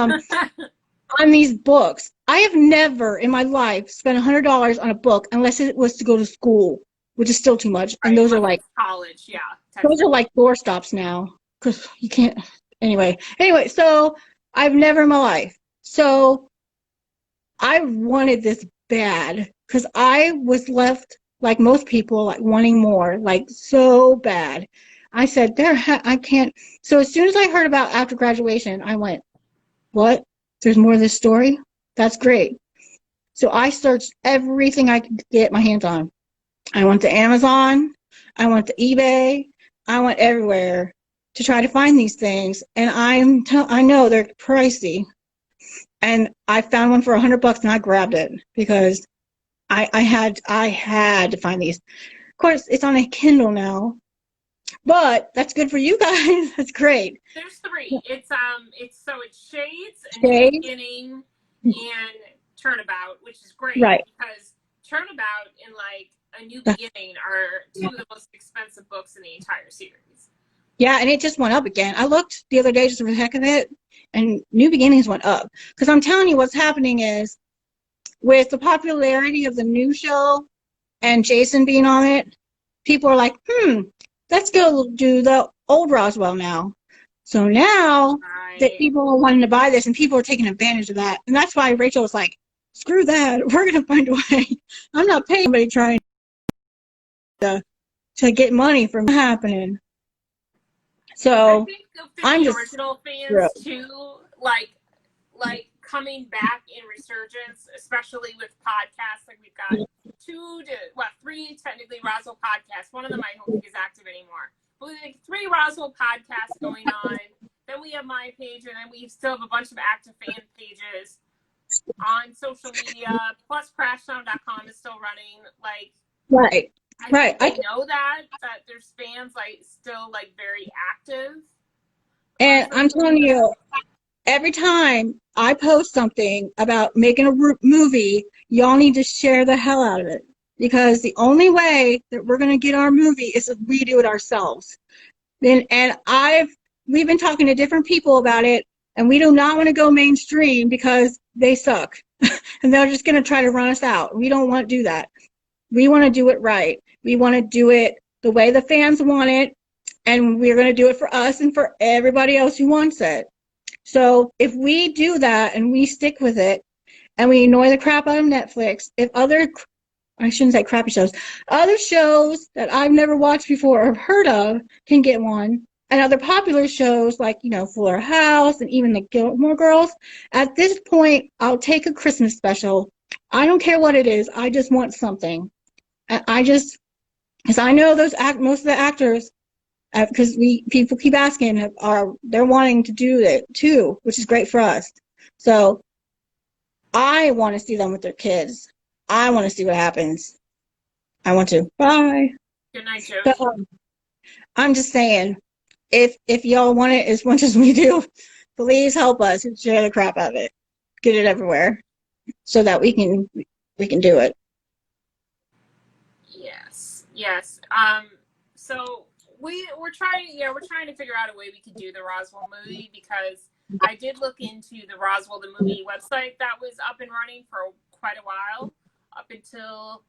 on these books. I have never in my life spent $100 on a book unless it was to go to school, which is still too much. And those are like college, yeah. Those are like doorstops now because you can't. Anyway, so I've never in my life. So I wanted this bad because I was left like most people, like wanting more, like so bad. I said, I can't. So as soon as I heard about after graduation, I went, what? There's more of this story? That's great. So I searched everything I could get my hands on. I went to Amazon. I went to eBay. I went everywhere to try to find these things. And I know they're pricey. And I found one for $100 and I grabbed it because I had to find these. Of course, it's on a Kindle now. But that's good for you guys. That's great. There's 3. It's Shades, A New Beginning, and Turnabout, which is great. Right. Because Turnabout and like A New Beginning are 2 of the most expensive books in the entire series. Yeah, and it just went up again. I looked the other day just for the heck of it, and New Beginnings went up. Because I'm telling you, what's happening is with the popularity of the new show and Jason being on it, people are like, let's go do the old Roswell now. So now that people are wanting to buy this and people are taking advantage of that. And that's why Rachel was like, screw that. We're going to find a way. I'm not paying anybody trying to get money from happening. So I think I'm just original fans too, like coming back in resurgence, especially with podcasts. Like we've got 3 technically Roswell podcasts. One of them I don't think is active anymore. But we have 3 Roswell podcasts going on. Then we have my page, and then we still have a bunch of active fan pages on social media. Plus, CrashNow.com is still running. Like, I know that there's fans still very active. And I'm telling you, every time I post something about making a movie, y'all need to share the hell out of it. Because the only way that we're going to get our movie is if we do it ourselves. And we've been talking to different people about it, and we do not want to go mainstream because they suck. And they're just going to try to run us out. We don't want to do that. We want to do it right. We want to do it the way the fans want it, and we're going to do it for us and for everybody else who wants it. So if we do that and we stick with it and we annoy the crap out of Netflix, I shouldn't say crappy shows, other shows that I've never watched before or heard of can get one, and other popular shows like, Fuller House and even the Gilmore Girls, at this point, I'll take a Christmas special. I don't care what it is. I just want something. Because I know most of the actors, because people keep asking, they're wanting to do it too, which is great for us. So I want to see them with their kids. I want to see what happens. I want to. Bye. Good night, Joe. So, I'm just saying, if y'all want it as much as we do, please help us and share the crap out of it. Get it everywhere so that we can do it. Yes, yes. So we're trying to figure out a way we could do the Roswell movie, because I did look into the Roswell the movie website that was up and running for quite a while, up until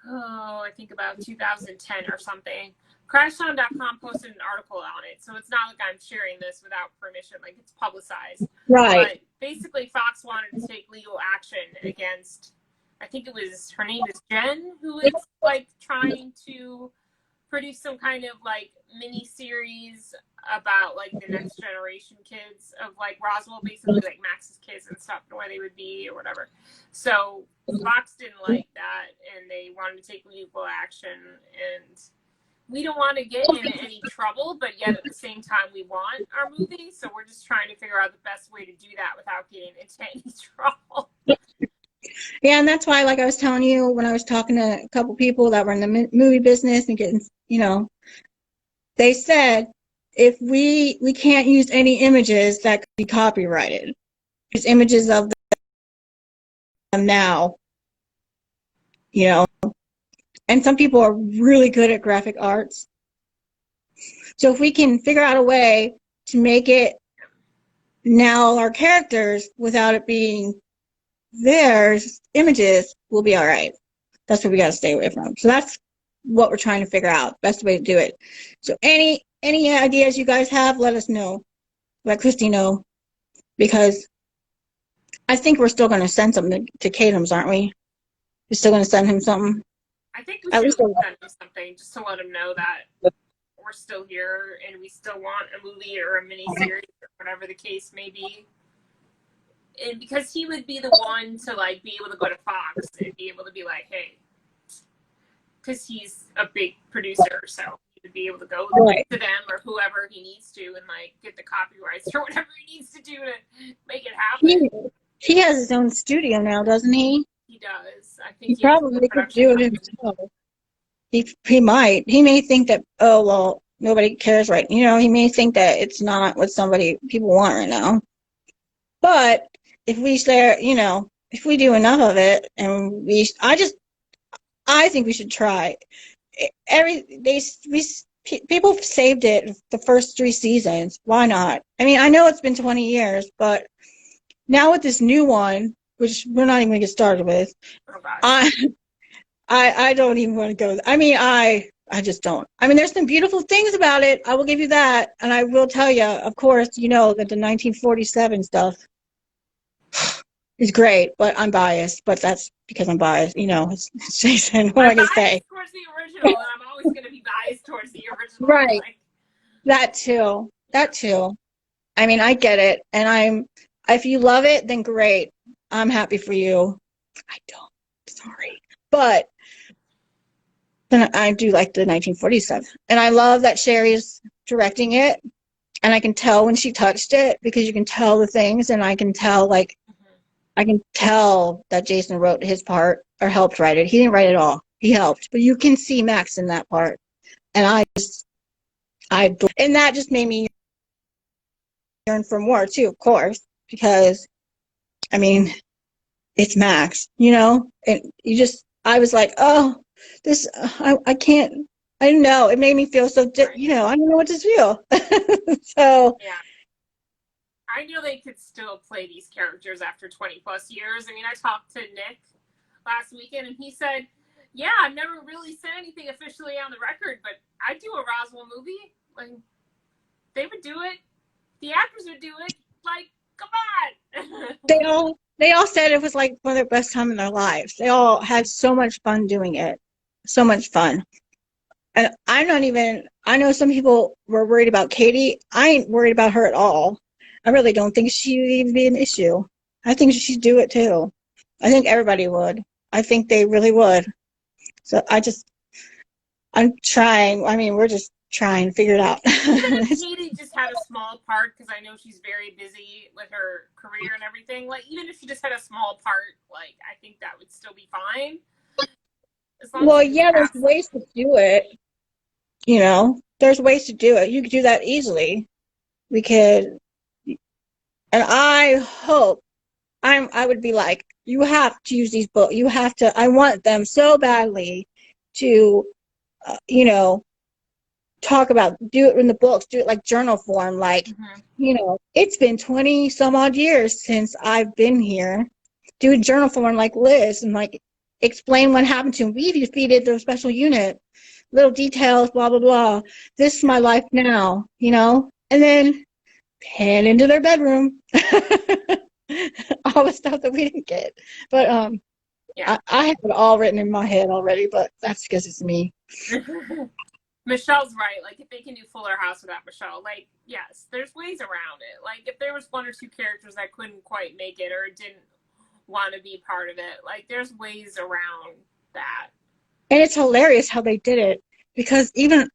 I think about 2010 or something. Crashdown.com posted an article on it, so it's not like I'm sharing this without permission, like it's publicized. Right. But basically, Fox wanted to take legal action against, I think it was, her name is Jen, who is like trying to produce some kind of like mini series about like the next generation kids of like Roswell, basically like Max's kids and stuff, and where they would be or whatever. So Fox didn't like that, and they wanted to take legal action, and we don't want to get in any trouble, but yet at the same time we want our movie, so we're just trying to figure out the best way to do that without getting into any trouble. Yeah, and that's why, like I was telling you, when I was talking to a couple people that were in the movie business and getting, they said if we can't use any images that could be copyrighted, use images of them now, and some people are really good at graphic arts. So if we can figure out a way to make it now our characters without it being theirs images, we'll be all right. That's what we got to stay away from. So that's what we're trying to figure out. Best way to do it. So any ideas you guys have, let us know. Let Christy know. Because I think we're still going to send something to Kadam's, aren't we? We're still going to send him something. I think we should send him something just to let him know that we're still here and we still want a movie or a miniseries or whatever the case may be. And because he would be the one to like be able to go to Fox and be able to be like, hey, because he's a big producer, so he would be able to go to them or whoever he needs to and like get the copyrights or whatever he needs to do to make it happen. He has his own studio now, doesn't he? He does. I think he probably could do it himself. He might. He may think that, oh well, nobody cares, right? He may think that it's not what people want right now. But if we say, if we do enough of it, and I think we should try. People saved it the first 3 seasons. Why not? I mean, I know it's been 20 years, but now with this new one, which we're not even going to get started with, I don't even want to go. I mean, I just don't. I mean, there's some beautiful things about it. I will give you that, and I will tell you, of course, that the 1947 stuff is great, but I'm biased. But that's because I'm biased. It's Jason. What am I going to say? Towards the original, and I'm always going to be biased towards the original. Right. That too. I mean, I get it, and if you love it, then great. I'm happy for you. I don't. Sorry, but then I do like the 1947, and I love that Sherry's directing it, and I can tell when she touched it because you can tell the things, and I can tell I can tell that Jason wrote his part or helped write it. He didn't write it all. He helped, but you can see Max in that part, and and that just made me yearn for more too, of course, because I mean, it's Max, and I was like, oh, this, I can't, I don't know. It made me feel so, I don't know what to feel. So. Yeah. I know they could still play these characters after 20 plus years. I mean, I talked to Nick last weekend and he said, yeah, I've never really said anything officially on the record, but I'd do a Roswell movie. Like, they would do it. The actors would do it. Like, come on. They all said it was like one of their best time in their lives. They all had so much fun doing it. So much fun. And I know some people were worried about Katie. I ain't worried about her at all. I really don't think she would even be an issue. I think she'd do it too. I think everybody would. I think they really would. So I'm trying. I mean, we're just trying to figure it out. Even if Katie just had a small part, because I know she's very busy with her career and everything, like, even if she just had a small part, like, I think that would still be fine. Well, yeah, there's ways to do it. there's ways to do it. You could do that easily. We could, and I hope I would be like, you have to use these books. You have to. I want them so badly to, you know, talk about, do it in the books, do it like journal form. Like, you know, it's been 20 some odd years since I've been here. Do a journal form like Liz and like explain what happened to him. We defeated the special unit, little details, blah, blah, blah. This is my life now, you know, and then head into their bedroom. All the stuff that we didn't get. But Yeah. I have it all written in my head already, but that's because it's me. Michelle's right. Like, if they can do Fuller House without Michelle, like, yes, there's ways around it. Like, if there was one or two characters that couldn't quite make it or didn't want to be part of it, like, there's ways around that. And it's hilarious how they did it, because even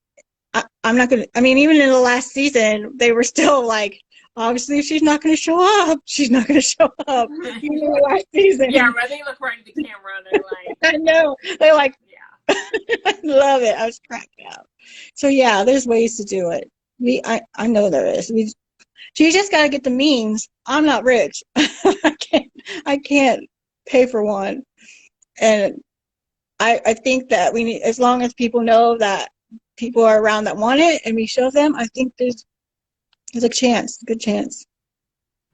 I'm not gonna. I mean, even in the last season, they were still like, obviously, she's not going to show up. She's not going to show up. Even in the last season. Yeah, where they look right at the camera and they're like, I know. They're like, yeah. I love it. I was cracking out. So yeah, there's ways to do it. I know there is. So you just got to get the means. I'm not rich. I can't pay for one. And I think that we need, as long as people know that people are around that want it and we show them, I think there's a chance, a good chance.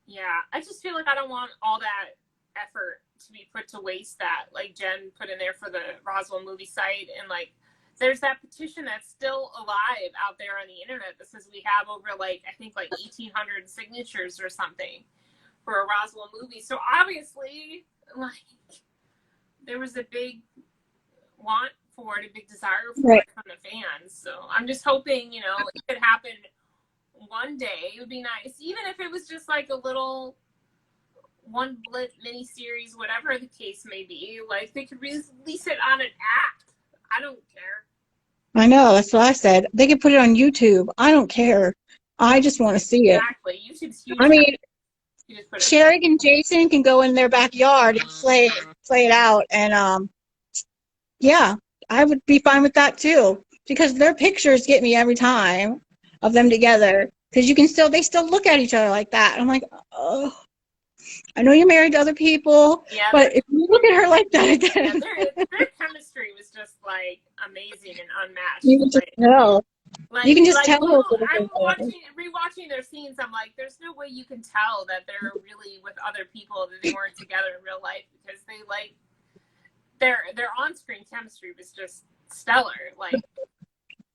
Yeah, I just feel like I don't want all that effort to be put to waste that, like Jen put in there for the Roswell movie site. And like, there's that petition that's still alive out there on the internet that says we have over like, I think like 1,800 signatures or something for a Roswell movie. So obviously, like, there was a big want for it, a big desire for it from the fans. So I'm just hoping, you know, it could happen one day. It would be nice, even if it was just like a little one blip mini series, whatever the case may be. Like, they could release it on an act. I don't care. I know, that's what I said. They could put it on YouTube. I don't care. I just want to see it. Exactly. YouTube's huge. I mean, Sherry and Jason can go in their backyard and play it out, and yeah, I would be fine with that too, because their pictures get me every time of them together, because they still look at each other like that. I'm like, oh, I know you're married to other people, but if you look at her like that again. Their chemistry was just like amazing and unmatched. You can just tell. Like, you can just tell. I'm rewatching their scenes. I'm like, there's no way you can tell that they're really with other people, that they weren't together in real life, because they like their on-screen chemistry was just stellar. Like,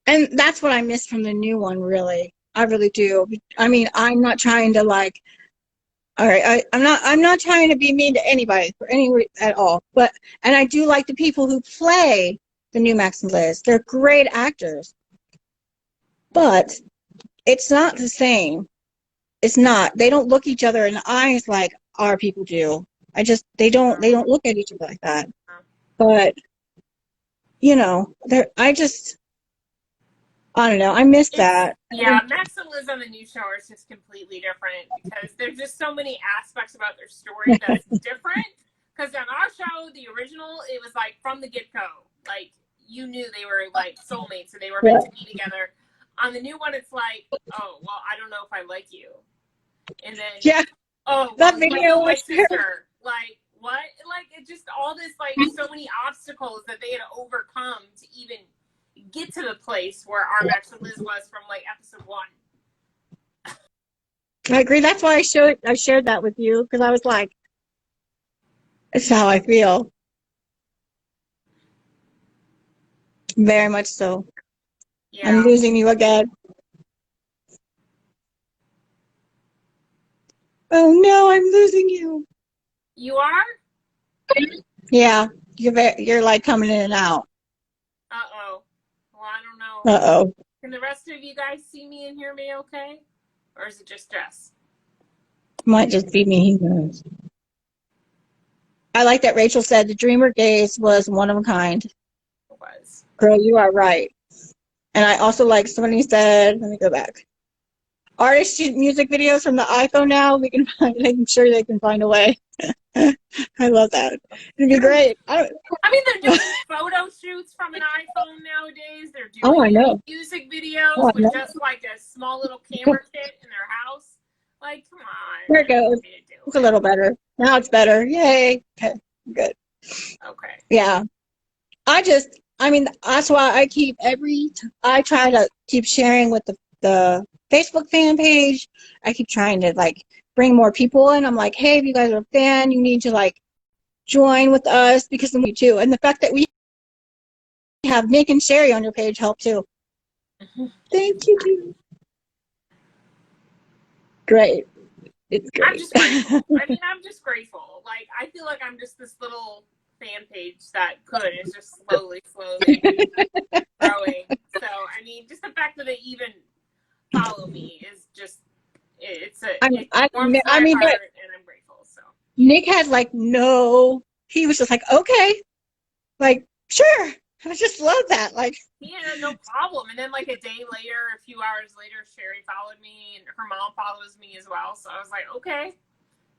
and that's what I miss from the new one. Really, I really do. I mean, I'm not trying to like. All right, I'm not trying to be mean to anybody for any at all. But I do like the people who play the new Max and Liz. They're great actors. But it's not the same. It's not. They don't look each other in the eyes like our people do. They don't look at each other like that. But you know, I don't know. I miss that. Yeah, Max and Liz on the new show is just completely different, because there's just so many aspects about their story that's different. Because on our show, the original, it was like from the get-go, like you knew they were like soulmates and they were meant to be together. On the new one, it's like, oh, well, I don't know if I like you. And then, oh, that video my sister. Like, what? Like, it just all this, like, so many obstacles that they had to overcome to even get to the place where our Max and Liz was from, like, episode 1. I agree. That's why I shared that with you, because I was like, it's how I feel. Very much so. Yeah. I'm losing you again. Oh no, I'm losing you. You are? Yeah, you're like coming in and out. Uh-oh. Well, I don't know. Uh-oh. Can the rest of you guys see me and hear me okay? Or is it just Jess? Might just be me, who knows. I like that Rachel said the Dreamer gaze was one of a kind. It was. Girl, you are right. And I also like somebody said, let me go back. artist shoot music videos from the iPhone now. We can find. I'm sure they can find a way. I love that. It'd be great. I mean, they're doing photo shoots from an iPhone nowadays. They're Oh, I doing know. music videos Oh, I with know. just like a small little camera kit in their house. Like, come on. There it goes. It's a little better. Now it's better. Yay. Okay. Good. Okay. Yeah. I mean, that's why I try to keep sharing with the Facebook fan page. I keep trying to like bring more people in. I'm like, hey, if you guys are a fan, you need to like join with us because then we too. And the fact that we have Nick and Sherry on your page help too. Thank you. Great. It's great. I'm just grateful. I mean, I'm just grateful. Like, I feel like I'm just this little fan page that is just slowly growing. So, I mean, just the fact that they even follow me is just, it warms my heart, and I'm grateful. So Nick had like he was just like, okay, like, sure. I just love that. Like, yeah, no problem. And then like a day later, a few hours later, Sherry followed me, and her mom follows me as well. So I was like, okay,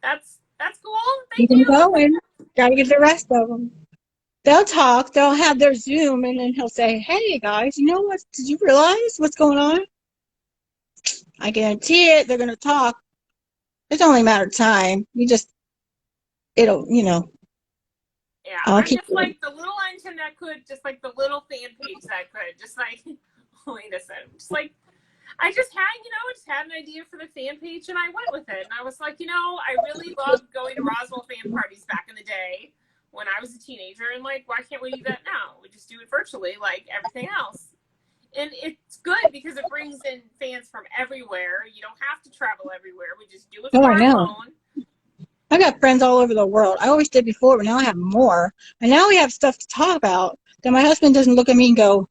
that's cool. Thank you. Going. Gotta get the rest of them. They'll talk. They'll have their Zoom, and then he'll say, "Hey guys, you know what? Did you realize what's going on?" I guarantee it. They're gonna talk. It's only a matter of time. It'll. Yeah, I'm just like the little engine that could, just like the little fan page that could, just like, wait a second, just like, I just had an idea for the fan page and I went with it. And I was like, I really loved going to Roswell fan parties back in the day when I was a teenager. And like, why can't we do that now? We just do it virtually like everything else. And it's good because it brings in fans from everywhere. You don't have to travel everywhere. We just do it from our phone. I got friends all over the world. I always did before, but now I have more. And now we have stuff to talk about. Then my husband doesn't look at me and go,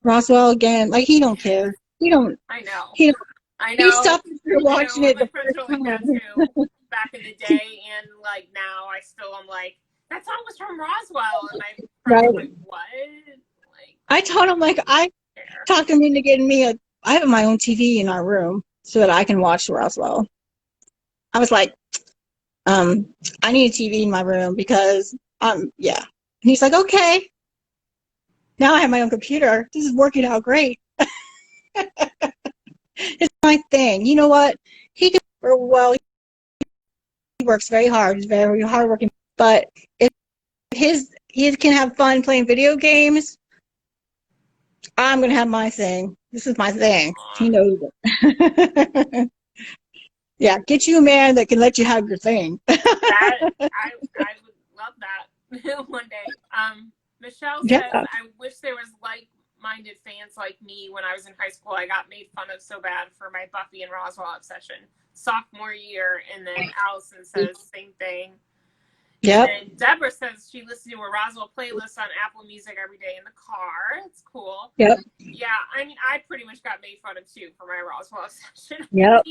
Roswell again. Like, he don't care. He don't. I know. I know. He stopped watching it. My friends are like that too. Back in the day, and like now, I'm like, that song was from Roswell, and I'm like, what? Like, I told him, like, I talked him into getting me I have my own TV in our room so that I can watch Roswell. I was like, I need a TV in my room because, yeah. And he's like, okay. Now I have my own computer. This is working out great. It's my thing. You know what? He works very hard. He's very hardworking. But if he can have fun playing video games, I'm going to have my thing. This is my thing. He knows it. Yeah, get you a man that can let you have your thing. I would love that one day. Michelle says, I wish there was like-minded fans like me when I was in high school. I got made fun of so bad for my Buffy and Roswell obsession sophomore year. And then Allison says same thing. Yep. And Deborah says she listens to a Roswell playlist on Apple Music every day in the car. It's cool. Yep. Yeah, I mean, I pretty much got made fun of too for my Roswell obsession. Yep.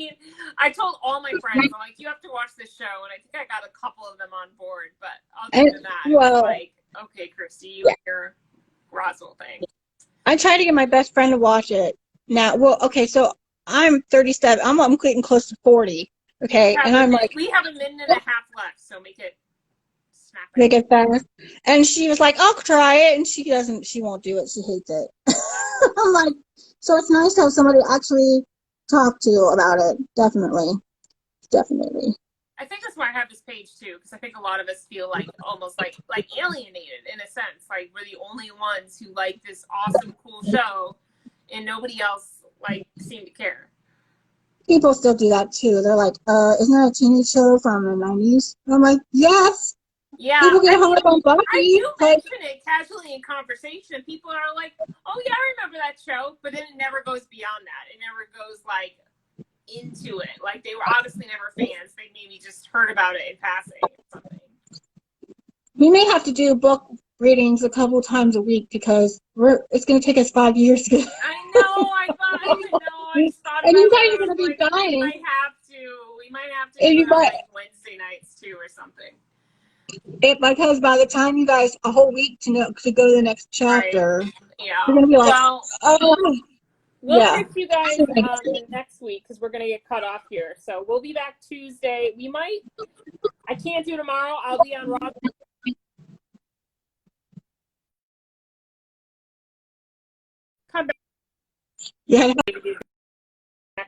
I told all my friends, I'm like, you have to watch this show, and I think I got a couple of them on board. But other than that, it was like, okay, Christy, you and your Roswell thing. I try to get my best friend to watch it. Now, well, okay, so I'm 37. I'm getting close to 40. Okay, and I'm like, we have a minute and a half left, so make it. Make it fast. And she was like, I'll try it. And she won't do it. She hates it. I'm like, so it's nice to have somebody actually talk to you about it. Definitely. I think that's why I have this page too, because I think a lot of us feel like almost like alienated in a sense. Like we're the only ones who like this awesome, cool show and nobody else seem to care. People still do that too. They're like, isn't that a teenage show from the 90s? And I'm like, yes. Yeah, people get hung up on Buffy. I do mention it casually in conversation, and people are like, "Oh yeah, I remember that show," but then it never goes beyond that. It never goes into it. Like they were obviously never fans. They maybe just heard about it in passing or something. We may have to do book readings a couple times a week because it's going to take us 5 years to. I know. I just thought. And you guys are going to be dying. We might have to do Wednesday nights too or something. Because by the time you guys a whole week to go to the next chapter, right. Yeah, you're gonna be like, oh. We'll Yeah. catch you guys next week because we're going to get cut off here. So we'll be back Tuesday. I can't do tomorrow. I'll be on Roswell. Come back. Yeah.